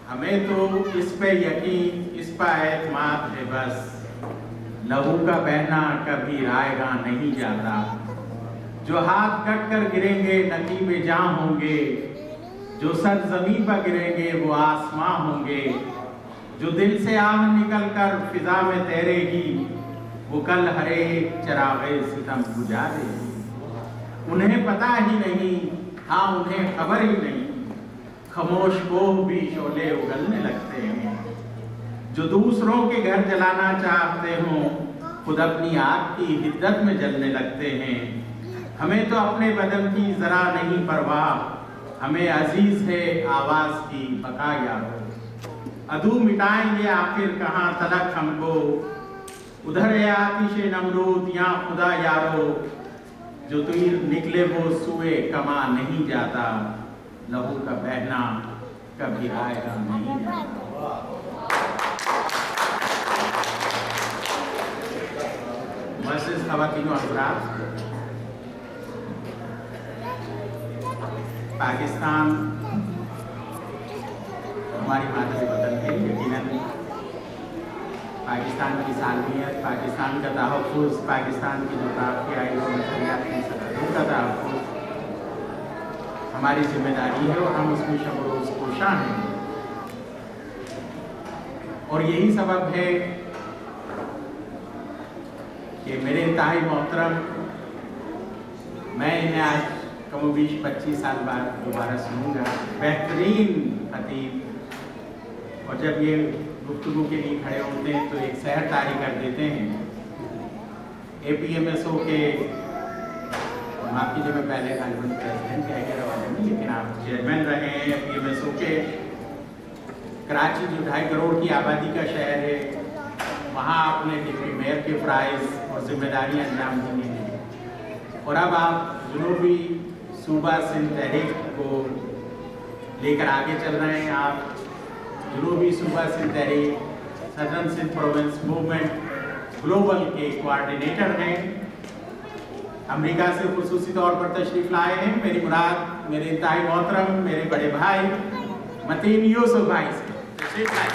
हमें तो इस पे यकीन, इस पर एतमाद है बस, लहू का बहना कभी रायगा नहीं जाता। जो हाथ कट कर गिरेंगे नकीबे जां होंगे, जो सर ज़मीन पर गिरेंगे वो आसमां होंगे। जो दिल से आह निकल कर फिजा में तैरेगी, वो कल हर एक चरागे सितम गुजारेगी। उन्हें पता ही नहीं, हाँ उन्हें खबर ही नहीं, खामोश को भी शोले उगलने लगते हैं। जो दूसरों के घर जलाना चाहते हों, खुद अपनी आग की हिद्दत में जलने लगते हैं। हमें तो अपने बदन की जरा नहीं परवाह, हमें अजीज है आवाज की बका यारो। अदू मिटाएंगे आखिर कहाँ तलक हमको, उधर है आतिश नमरूद या खुदा यारो। जो तीर निकले वो सुए कमा नहीं जाता, लहू का बहना कभी आएगा नहीं जाता। मस्जिद ख़वातीन व हज़रात, पाकिस्तान हमारी मादरी वतन है। यकीनन पाकिस्तान की सालमियत, पाकिस्तान का तहफ़्फ़ुज़, पाकिस्तान की जो तरक्यात और नज़रियाती सरहदों का तहफ़्फ़ुज़ हमारी जिम्मेदारी है और हम उसमें शब रोज़ कोशा हैं। और यही सबब है कि मेरे इंतहाई मोहतरम, मैं इन्हें आज कमोबीश 25 साल बाद दोबारा सुनूंगा, बेहतरीन खतीब। और जब ये गुफ्तगू के लिए खड़े होते हैं तो एक सहर तारी कर देते हैं। APMSO के, माफ़ कीजिए मैं पहले गालिबन प्रेसिडेंट कह के रवाले में, लेकिन आप चेयरमैन रहे हैं APMSO के। कराची जो 2.5 करोड़ की आबादी का शहर है, वहाँ आपने डिप्टी मेयर के फ़राइज़ और जिम्मेदारियाँ अंजाम दी हैं। और अब आप जनूबी सूबा सिंध तहरीक को लेकर आगे चल रहे हैं। आप जनूबी सूबा सिंध तहरीक, southern Sindh province movement global के कोऑर्डिनेटर हैं। अमेरिका से खुसूसी तौर पर तशरीफ़ लाए हैं मेरी मुराद मेरे इंतहाई मोहतरम मेरे बड़े भाई मतीन यूसुफ भाई से तशरीफ़ लाए।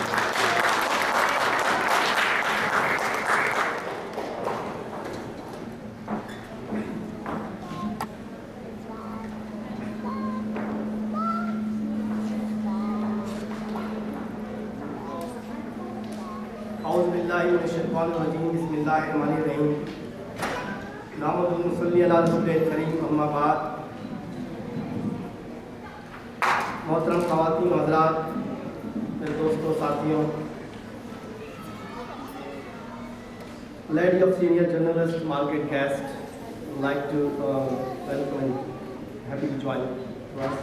बिस्मिल्लाहिर्रहमानिर्रहीम। नामुद्दुन सल्ली अला रसूलिल करीम, अम्मा बाद। मोहतरम ख़वातीन व हज़रात, मेरे दोस्तों साथियों, lady of senior journalist, market guest, would like to welcome and happy to join us.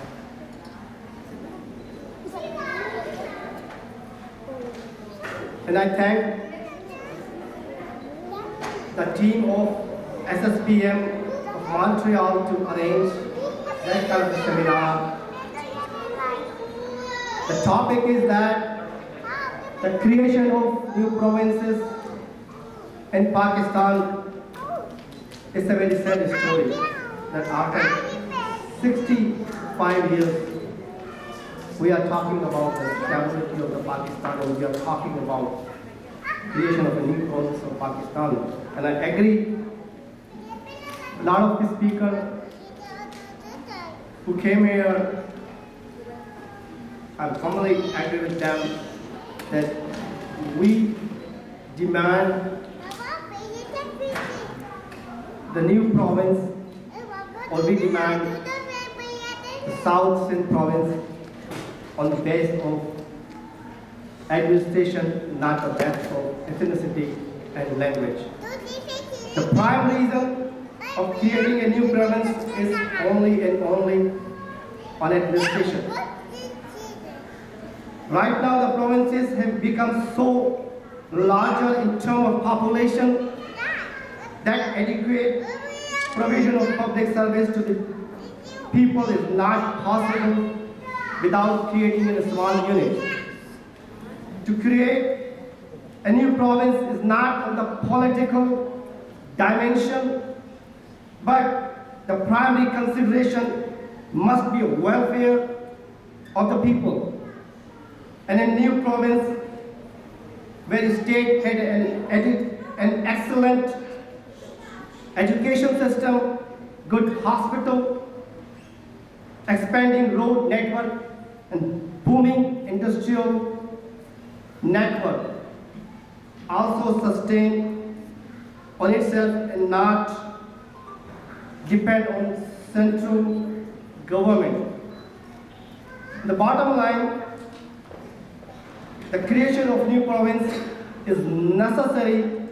And I thank the team of SSPM of Montreal to arrange that kind of seminar. The topic is that the creation of new provinces in Pakistan is a very sad story, that after 65 years we are talking about the stability of the Pakistan, and we are talking about creation of a new province of Pakistan. And I agree, a lot of the speakers who came here, I firmly agree with them that we demand the new province, or we demand the South Sindh province on the basis of administration, not the basis of ethnicity and language. The prime reason of creating a new province is only and only on administration. Right now the provinces have become so larger in terms of population that adequate provision of public service to the people is not possible without creating a small unit. To create a new province is not on the political dimension, but the primary consideration must be welfare of the people. and a new province where state had an excellent education system, good hospital, expanding road network, and booming industrial network, also sustain on itself and not depend on central government. The bottom line, the creation of new province is necessary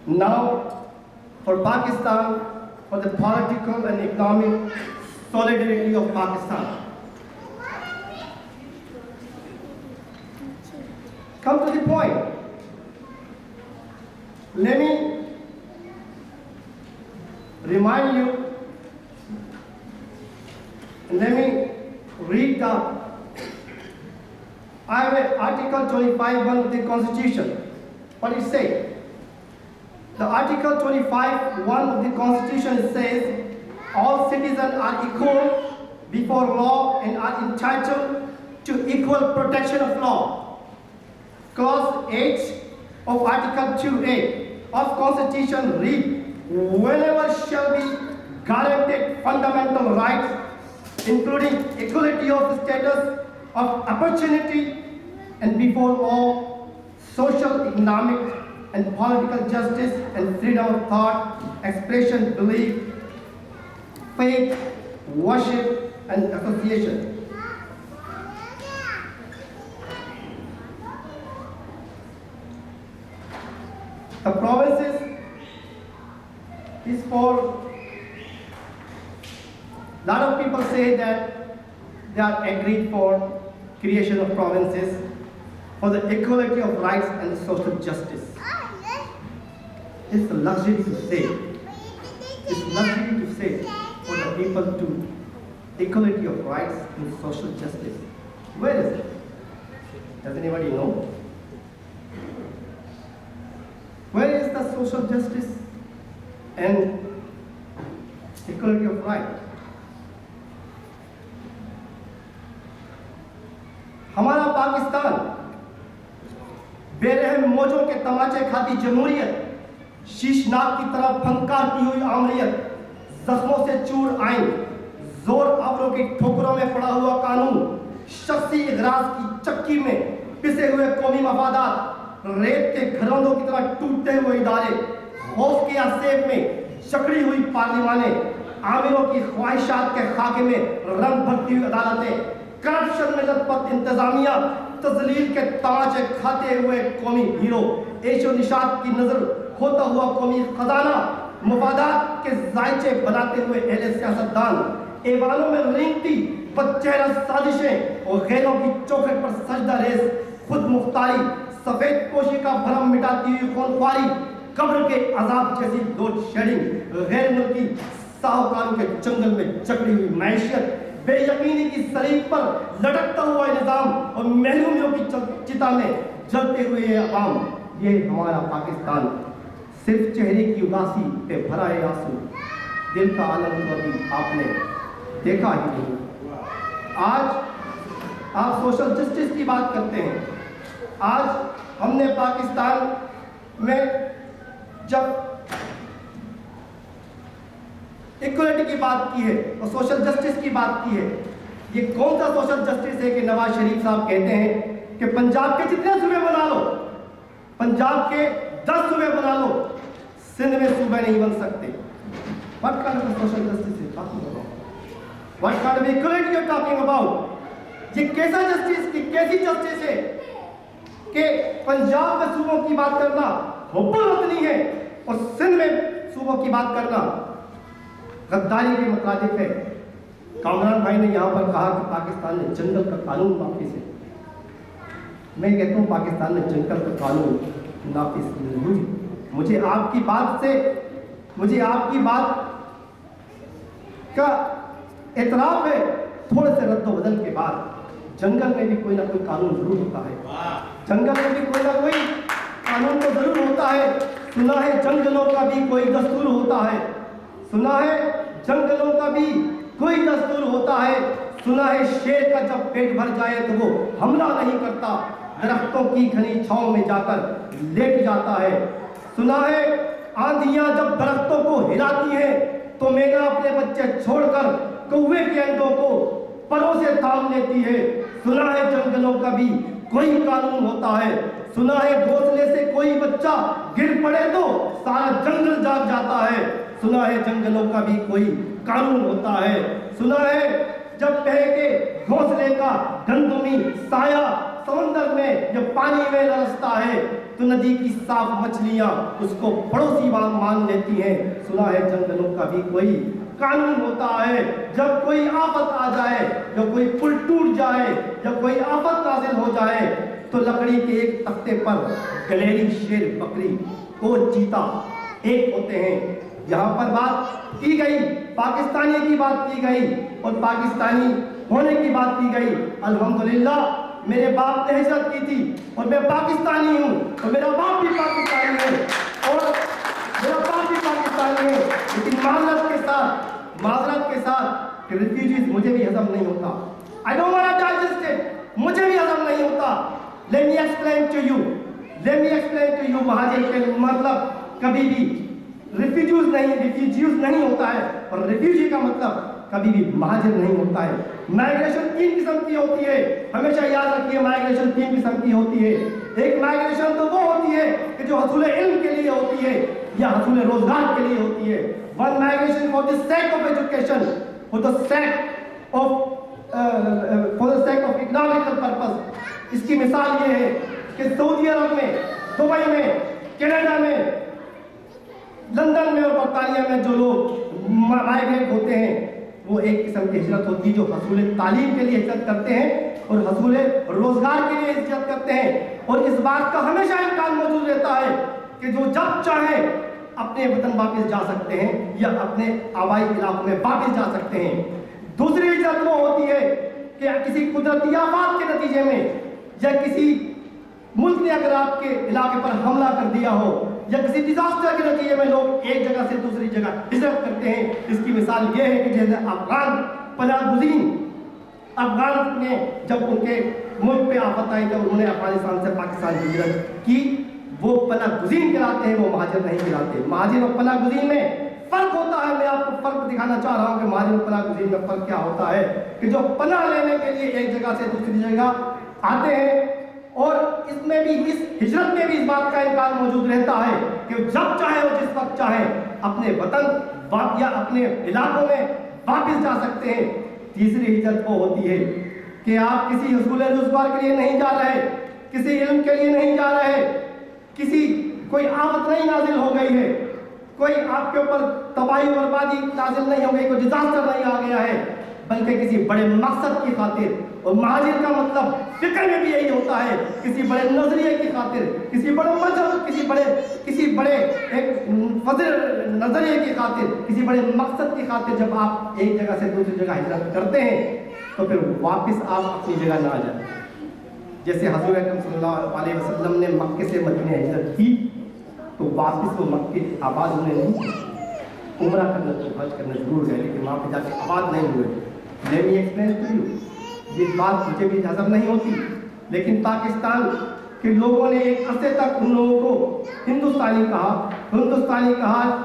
now for Pakistan, for the political and economic solidarity of Pakistan. Come to the point. Let me remind you, let me read I have Article 25(1) of the Constitution. What it says? The Article 25(1) of the Constitution says, all citizens are equal before law and are entitled to equal protection of law. Clause 8 of Article 2A of Constitution reads, whenever shall be guaranteed fundamental rights, including equality of status, of opportunity, and before all, social, economic, and political justice, and freedom of thought, expression, belief, faith, worship, and association. The provinces is for, a lot of people say that they are agreed for creation of provinces for the equality of rights and social justice. It's a luxury to say. It's luxury to say for the people to equality of rights and social justice. Where is it? Does anybody know? Where is the social justice and equality of rights? हमारा पाकिस्तान बेरहम मौजों के तमाचे खाती जमहूरियत, शीशनाक की तरफ फंकारती हुई आमरीयत, जख्मों से चूर आइन, जोर अवरों की ठोकरों में पड़ा हुआ कानून, शख्सी इगराज की चक्की में पिसे हुए कौमी मफादात, रेत के घरौंदों की तरह टूटते हुए इदारे, खौफ के असेब में जकड़ी हुई पार्लिमाने, आमिरों की ख्वाहिशात के खाके में रंग भरती हुई अदालतें, करप्शन में लथपथ इंतजामिया, तजलील के तमाचे खाते हुए कौमी हीरो, एशो निशात की नजर होता हुआ कौमी खजाना, मफादात के जायचे बनाते हुए अहले सियासतदान, ऐवानों में रेंगती बदचेहरा साजिशें और गैरों की चौखट पर सजदा रेस खुद मुख्तारी, सफेद पोशी का भरम मिटाती हुई खूनख्वारी, कब्र के अजाब जैसी लोड शेडिंग, गैर मुल्की साहूकारों के जंगल में जकड़ी हुई मैशियत, बेयकीनी की सलीब पर लटकता हुआ निजाम और महरूमियों की चिता में जलते हुए आवाम, ये हमारा पाकिस्तान सिर्फ चेहरे की उदासी पे भरा है आंसू, दिल का आनंद तो अभी आपने देखा ही नहीं। आज आप सोशल जस्टिस की बात करते हैं। आज हमने पाकिस्तान में जब इक्वलिटी की बात की है और सोशल जस्टिस की बात की है, ये कौन सा सोशल जस्टिस है कि नवाज शरीफ साहब कहते हैं कि पंजाब के जितने सूबे बना लो, पंजाब के 10 सूबे बना लो, सिंध में सूबे नहीं बन सकते। What kind of social justice is talking about? What kind of equality you are talking about? ये कैसा जस्टिस की कैसी जस्टिस है कि पंजाब में सूबों की बात करना हुब्बुल वतनी है और सिंध में सूबों की बात करना गद्दारी के मुताबिक है। कामरान भाई ने यहाँ पर कहा कि पाकिस्तान में जंगल का कानून नाफिज है। मैं कहता हूँ पाकिस्तान में जंगल का कानून नाफिज नहीं। मुझे आपकी बात का एतराफ़ है, थोड़े से रद्द-ओ-बदल के बाद जंगल में भी कोई ना कोई कानून जरूर होता है। जंगल में भी कोई ना कोई कानून तो जरूर होता है। सुना है जंगलों का भी कोई दस्तूर होता है, सुना है जंगलों का भी कोई दस्तूर होता है। सुना है शेर का जब पेट भर जाए तो वो हमला नहीं करता, दरख्तों की घनी छांव में जाकर लेट जाता है। सुना है आंधियां जब दरख्तों को हिलाती है तो मैना अपने बच्चे छोड़कर कौवे के अंडों को परों से थाम लेती है। सुना है जंगलों का भी कोई कानून होता है। सुना है घोंसले से कोई बच्चा गिर पड़े तो सारा जंगल जाग जाता है। सुना है जंगलों का भी कोई कानून होता है। सुना है जब बहके घोंसले का गंदमी साया समंदर में जब पानी में लरसता है तो नदी की साफ मछलियां उसको पड़ोसी मान लेती हैं। सुना है जंगलों का भी कोई कानून होता है। जब कोई आफत आ जाए, जब कोई पुल टूट जाए, जब कोई आफत नाजिल हो जाए तो लकड़ी के एक तख्ते पर गलेरी, शेर, बकरी और चीता एक होते हैं। यहाँ पर बात की गई, पाकिस्तानी की बात की गई और पाकिस्तानी होने की बात की गई। अल्हम्दुलिल्लाह मेरे बाप ने हिजरत की थी और मैं पाकिस्तानी हूँ और मेरा बाप भी पाकिस्तानी है और मेरा बाप भी पाकिस्तानी है। लेकिन माजरत के साथ रिफ्यूजीज मुझे भी हजम नहीं होता। I don't want to digest it, मुझे भी हजम नहीं होता। Let me explain to you महाजिर के मतलब कभी भी रिफ्यूजीज नहीं होता है और रिफ्यूजी का मतलब कभी भी महाजिर नहीं होता है। माइग्रेशन 3 किस्म की होती है, हमेशा याद रखिए। माइग्रेशन 3 किस्म की होती है। एक माइग्रेशन तो वो होती है कि जो हसूल इल्म के लिए होती है या हसूल रोजगार के लिए होती है। One migration for the sake of education, for the sake of economical purpose. इसकी मिसाल ये है कि सऊदी अरब में, दुबई में, कनाडा में, लंदन में और बरतानिया में जो लोग माइग्रेट होते हैं वो एक किस्म की हिजरत होती है जो हसूल तालीम के लिए हिजरत करते हैं और हसूल रोजगार के लिए हिजरत करते हैं। और इस बात का हमेशा इम्कान मौजूद रहता है कि जो जब चाहे अपने वतन वापस जा सकते हैं या अपने आबाई इलाकों में वापस जा सकते हैं। दूसरी हिजरत वो होती है कि किसी कुदरती आफत के नतीजे में या किसी मुल्क ने अगर आपके इलाके पर हमला कर दिया हो या किसी डिजास्टर के नतीजे में लोग एक जगह से दूसरी जगह हिजरत करते हैं। इसकी मिसाल ये है कि जैसे अफगान में जब उनके मुल्क पे आफत आई, जब उन्होंने अफगानिस्तान से पाकिस्तान की हिजरत की, वो पनाह गुज़ीन कहलाते हैं, वो महाजिर नहीं कहलाते। महाजिर और पनाह गुज़ीन में फर्क होता है। मैं आपको फर्क दिखाना चाह रहा हूँ कि महाजिर और पनाह गुज़ीन में फर्क क्या होता है। कि जो पनाह लेने के लिए एक जगह से दूसरी जगह आते हैं और इसमें भी, इस हिजरत में भी इस बात का इम्कान मौजूद रहता है कि जब चाहे और जिस वक्त चाहे अपने वतन या अपने इलाकों में वापस जा सकते हैं। तीसरी हिजरत वो होती है कि आप किसी हसूल रोजगार के लिए नहीं जा रहे, किसी इल्म के लिए नहीं जा रहे, कोई आफत नहीं नाजिल हो गई है, कोई आपके ऊपर तबाही बर्बादी नाजिल नहीं हो गई, कोई डिजास्टर नहीं आ गया है, बल्कि किसी बड़े मकसद की खातिर। और महाजिर का मतलब फिक्र में भी यही होता है, किसी बड़े नजरिए की खातिर, किसी बड़े मजहब, किसी बड़े एक फजल नजरिए की खातिर, किसी बड़े मकसद की खातिर जब आप एक जगह से दूसरी जगह हिजरत करते हैं तो फिर वापस आप अपनी जगह ना आ जाए। जैसे हज़रत अकरम सल्लल्लाहु अलैहि वसल्लम ने मक्के से मदीने हिजरत की तो वापस वो मक्के आबाद होने नहीं, उम्रा करना तो हज करना जरूर गए, लेकिन वहाँ पे जाके आबाद नहीं हुए। Let me explain to you, ये बात मुझे भी हजम नहीं होती, लेकिन पाकिस्तान के लोगों ने एक अरसे तक उन लोगों को हिंदुस्तानी कहा,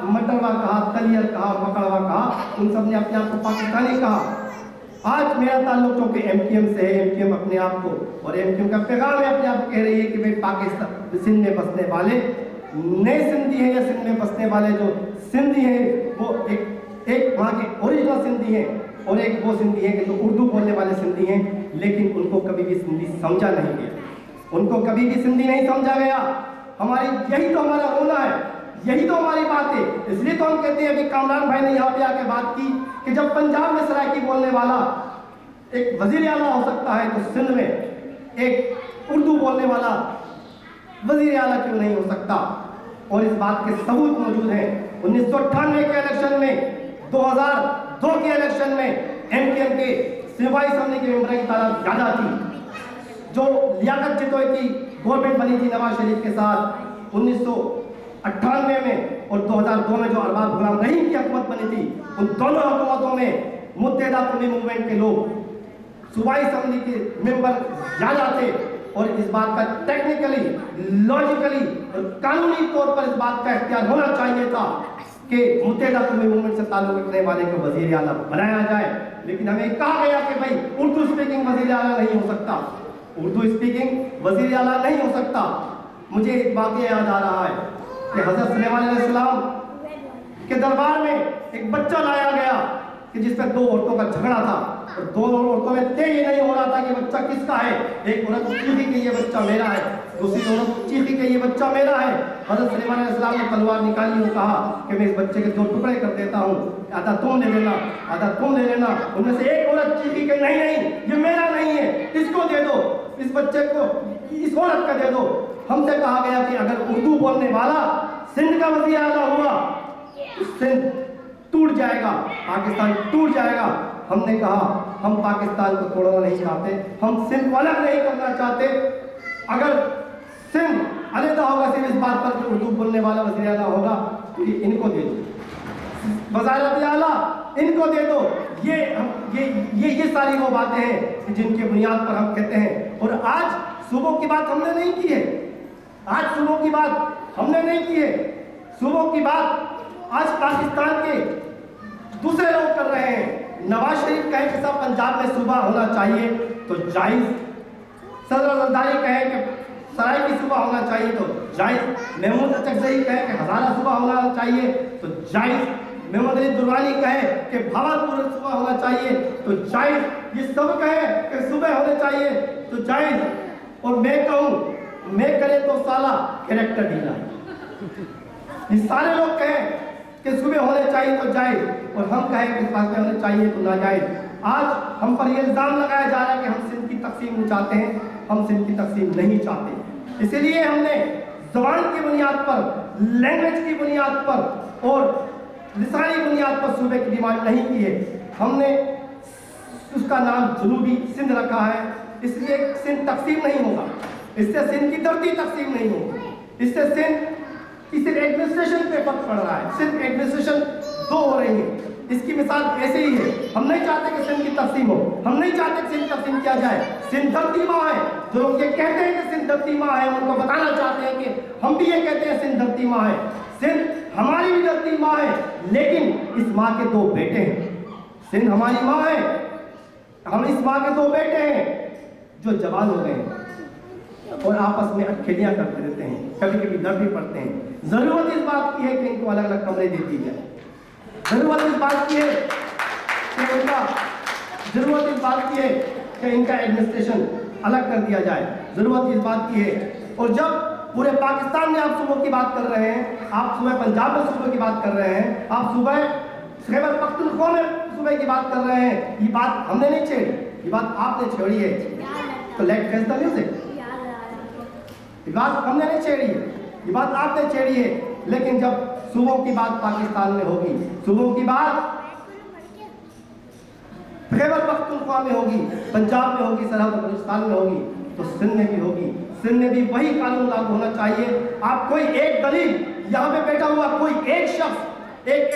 मटरवा कहा, तलियर कहा, मकड़वा कहा, उन सब ने अपने आप को पाकिस्तानी कहा। आज मेरा ताल्लुक जो कि एमक्यूएम से है, एमक्यूएम अपने आप को और एमक्यूएम का पैगाम है अपने आप को कह रही है कि भाई पाकिस्तान सिंध में बसने वाले नए सिंधी हैं या सिंध में बसने वाले जो सिंधी हैं वो एक वहाँ के ओरिजिनल सिंधी हैं और एक वो सिंधी हैं कि जो उर्दू बोलने वाले सिंधी हैं, लेकिन उनको कभी भी सिंधी समझा नहीं गया, उनको कभी भी सिंधी नहीं समझा गया। यही तो हमारा होना है, यही तो हमारी बात है। इसलिए तो हम कहते हैं, अभी कामरान भाई ने यहाँ पे आके बात की कि जब पंजाब में सराइकी बोलने वाला एक वजीर आला हो सकता है तो सिंध में एक उर्दू बोलने वाला वजीर आला क्यों नहीं हो सकता। और इस बात के सबूत मौजूद हैं। 1998 के इलेक्शन में, 2002 के इलेक्शन में एमक्यूएम के सिपाही असम्बली के मेंबर की तादाद ज्यादा थी। जो लियाकत चितोई की गवर्नमेंट बनी थी नवाज शरीफ के साथ 1998 में और 2002 में जो अरबाज गुलाम रहीम की हुकूमत बनी थी, उन दोनों हुकूमतों में मुत्तहिदा कौमी मूवमेंट के लोग सूबाई असम्बली के मेंबर ज़्यादा थे और इस बात का टेक्निकली, लॉजिकली और कानूनी तौर पर इस बात का इख्तियार होना चाहिए था कि मुत्तहिदा कौमी मूवमेंट से ताल्लुक़ रखने वाले को वज़ीर आला बनाया जाए। लेकिन हमें कहा गया कि भाई उर्दू स्पीकिंग वज़ीर आला नहीं हो सकता, उर्दू स्पीकिंग वज़ीर आला नहीं हो सकता। मुझे एक वाक़या याद आ रहा है कि हज़रत सुलेमान अलैहिस्सलाम के दरबार में एक बच्चा लाया गया कि जिस पर दो औरतों का झगड़ा था और दोनों औरतों में तय ये नहीं हो रहा था कि बच्चा किसका है। एक औरत चीखी कि ये बच्चा मेरा है, दूसरी औरत चीखी कि ये बच्चा मेरा है। हज़रत सुलेमान अलैहिस्सलाम ने तलवार निकाली और कहा कि मैं इस बच्चे के दो टुकड़े कर देता हूँ, आधा तुम ले लेना, आधा तुम ले लेना। उनमें से एक औरत चीखी कि नहीं नहीं, ये मेरा नहीं है, इसको दे दो, इस बच्चे को इस औरत का दे दो। हमसे कहा गया कि अगर उर्दू बोलने वाला सिंध का वज़ीर आला हुआ तो सिंध टूट जाएगा, पाकिस्तान टूट जाएगा। हमने कहा हम पाकिस्तान को तोड़ना नहीं चाहते, हम सिंध को अलग नहीं करना चाहते। अगर सिंध अलग होगा सिर्फ इस बात पर कि उर्दू बोलने वाला वज़ीर आला होगा तो ये इनको दे दो, वज़ारत आला इनको दे दो। ये सारी वो बातें हैं कि जिनके बुनियाद पर हम कहते हैं। और आज सूबों की बात हमने नहीं की है, आज सूबों की बात हमने नहीं की है। सूबों की बात आज पाकिस्तान के दूसरे लोग कर रहे हैं। नवाज शरीफ कहे कि सब पंजाब में सूबा होना चाहिए तो जायज़, सदर जरदारी कहे कि सराय की सूबा होना चाहिए तो जायज़, महमूद अचकज़ई कहे कि हज़ारा सूबा होना चाहिए तो जायज़, महमूद अली दुरवानी कहे कि भावलपुर सूबा होना चाहिए तो जायज़, ये सब कहे कि सूबे होने चाहिए तो जायज़। और मैं कहूँ मैं करे तो साला कैरेक्टर ढीला। ये सारे लोग कहें कि सूबे होने चाहिए तो जायज़ और हम कहें कि सूबे होने चाहिए तो नाजायज़। आज हम पर ये इल्ज़ाम लगाया जा रहा है कि हम सिंध की तकसीम नहीं चाहते हैं, हम सिंध की तकसीम नहीं चाहते। इसीलिए हमने ज़बान की बुनियाद पर, लैंग्वेज की बुनियाद पर और लिसानी बुनियाद पर सूबे की डिमांड नहीं की है। हमने उसका नाम जनूबी सिंध रखा है, इसलिए सिंध तकसीम नहीं होगा, इससे सिंध की धरती तकसीम नहीं होगी, इससे सिंध की सिर्फ एडमिनिस्ट्रेशन पे फर्क पड़ रहा है, सिर्फ एडमिनिस्ट्रेशन दो हो रही है। इसकी मिसाल ऐसे ही है, हम नहीं चाहते कि सिंध की तकसीम हो, हम नहीं चाहते कि सिंध तकसीम किया जाए। सिंध धरती माँ है, जो लोग ये कहते हैं कि सिंध धरती माँ है उनको बताना चाहते हैं कि हम भी ये कहते हैं सिंध धरती माँ है। सिंध हमारी भी धरती माँ है, लेकिन इस माँ के दो बेटे हैं। सिंध हमारी माँ है, हम इस माँ के दो बेटे हैं जो जवान हो गए हैं और आपस में अटखेलियां करते रहते हैं, कभी कभी डर भी पड़ते हैं। जरूरत इस बात की है कि इनको अलग अलग कमरे दे दी जाए, जरूरत इस बात की है कि इनका एडमिनिस्ट्रेशन अलग कर दिया जाए, जरूरत इस बात की है। और जब पूरे पाकिस्तान में आप सूबों की बात कर रहे हैं, आप सूबे पंजाब में सूबे की बात कर रहे हैं, आप सूबे खैबर पख्तूनख्वा में सूबे की बात कर रहे हैं, ये बात हमने नहीं छेड़ी, ये बात आपने छेड़ी है। तो लेट फेस द म्यूजिक, ये बात हमने नहीं छेड़ी है, ये बात आपने छेड़ी है। लेकिन जब सूबों की बात पाकिस्तान में होगी, सूबों की बात खैबर पख्तूनख्वा में होगी, पंजाब में होगी, सरहद बलूचिस्तान में होगी, तो सिंध में भी होगी। सिंध में भी वही कानून लागू होना चाहिए। आप कोई एक दलील यहाँ पे बैठा हुआ कोई एक शख्स एक